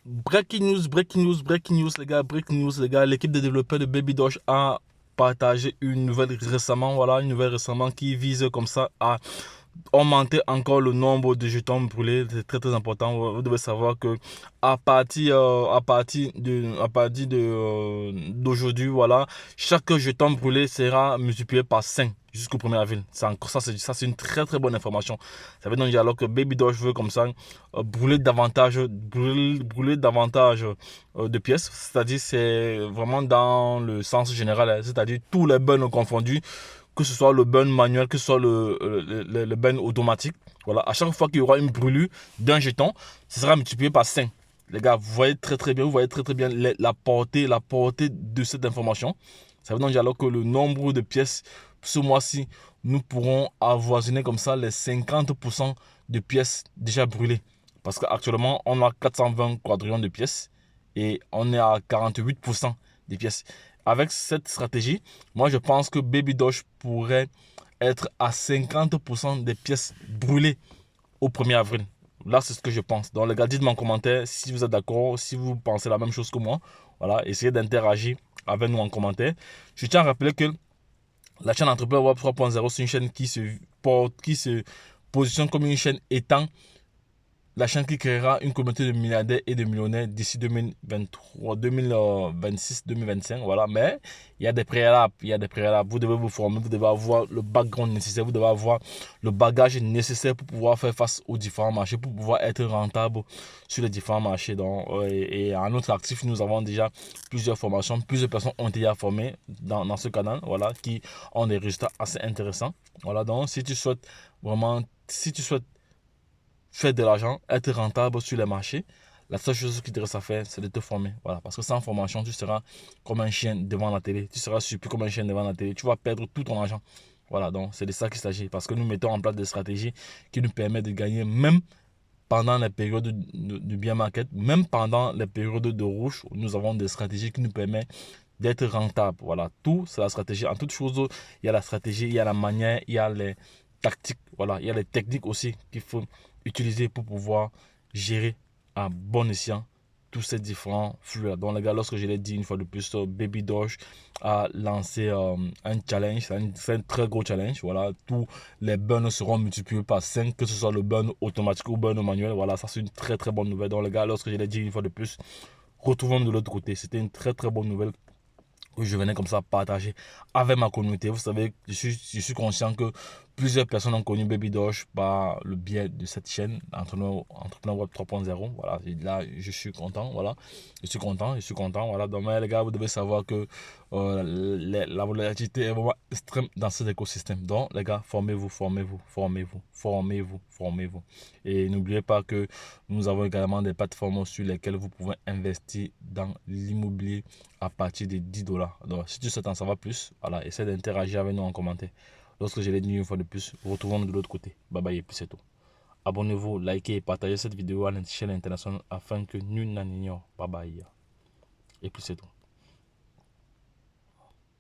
breaking news, les gars. L'équipe de développeurs de Baby Doge a partagé une nouvelle récemment, voilà, une nouvelle récemment qui vise comme ça à augmenter encore le nombre de jetons brûlés. C'est très très important. Vous devez savoir que d'aujourd'hui, voilà, chaque jeton brûlé sera multiplié par 5 jusqu'au 1er avril. C'est une très très bonne information. Ça veut donc dire alors que Baby Doge veut comme ça brûler davantage de pièces. C'est-à-dire c'est vraiment dans le sens général, hein. C'est-à-dire tous les burns confondus, que ce soit le burn manuel, que ce soit le burn automatique. Voilà, à chaque fois qu'il y aura une brûlure d'un jeton, ce sera multiplié par 5. Les gars, vous voyez très très bien, la portée de cette information. Ça veut donc dire alors que le nombre de pièces ce mois-ci, nous pourrons avoisiner comme ça les 50% de pièces déjà brûlées. Parce qu'actuellement, on a 420 quadrillions de pièces et on est à 48% des pièces. Avec cette stratégie, moi je pense que Baby Doge pourrait être à 50% des pièces brûlées au 1er avril. Là, c'est ce que je pense. Donc, les gars, dites-moi en commentaire si vous êtes d'accord, si vous pensez la même chose que moi. Voilà, essayez d'interagir avec nous en commentaire. Je tiens à rappeler que la chaîne Entrepreneur Web 3.0, c'est une chaîne qui se positionne comme une chaîne étant la chaîne qui créera une communauté de milliardaires et de millionnaires d'ici 2023, 2026, 2025, voilà. Mais il y a des préalables, Vous devez vous former, vous devez avoir le background nécessaire, vous devez avoir le bagage nécessaire pour pouvoir faire face aux différents marchés, pour pouvoir être rentable sur les différents marchés. Donc, et à notre actif, nous avons déjà plusieurs formations, plusieurs personnes ont été formées dans ce canal, voilà, qui ont des résultats assez intéressants. Voilà, donc si tu souhaites faire de l'argent, être rentable sur les marchés, la seule chose qui te reste à faire, c'est de te former. Voilà. Parce que sans formation, tu seras comme un chien devant la télé. Tu seras surpris comme un chien devant la télé. Tu vas perdre tout ton argent. Voilà, donc c'est de ça qu'il s'agit. Parce que nous mettons en place des stratégies qui nous permettent de gagner même pendant les périodes de bien market, même pendant les périodes de rouge, nous avons des stratégies qui nous permettent d'être rentable. Voilà, tout c'est la stratégie. En toute chose, il y a la stratégie, il y a la manière, il y a les tactiques, voilà, il y a les techniques aussi qu'il faut utiliser pour pouvoir gérer à bon escient tous ces différents flux. Donc les gars, lorsque je l'ai dit une fois de plus, Baby Doge a lancé un challenge, c'est un très gros challenge. Voilà, tous les burns seront multipliés par 5, que ce soit le burn automatique ou burn manuel. Voilà, ça c'est une très très bonne nouvelle. Donc les gars, lorsque je l'ai dit une fois de plus, retrouvons-nous de l'autre côté. C'était une très très bonne nouvelle que je venais comme ça partager avec ma communauté. Vous savez, je suis conscient que plusieurs personnes ont connu Baby Doge par le biais de cette chaîne, Entrepreneur Web 3.0. Voilà, et là, je suis content. Voilà, je suis content. Voilà, donc, les gars, vous devez savoir que la volatilité est vraiment extrême dans cet écosystème. Donc, les gars, formez-vous. Et n'oubliez pas que nous avons également des plateformes sur lesquelles vous pouvez investir dans l'immobilier à partir de 10 dollars. Donc, si tu souhaites en savoir plus, voilà, essaie d'interagir avec nous en commentaire. Lorsque je l'ai dit une fois de plus, retrouvons-nous de l'autre côté. Bye bye et puis c'est tout. Abonnez-vous, likez et partagez cette vidéo à l'échelle internationale afin que nul n'en ignore. Bye bye. Et puis c'est tout.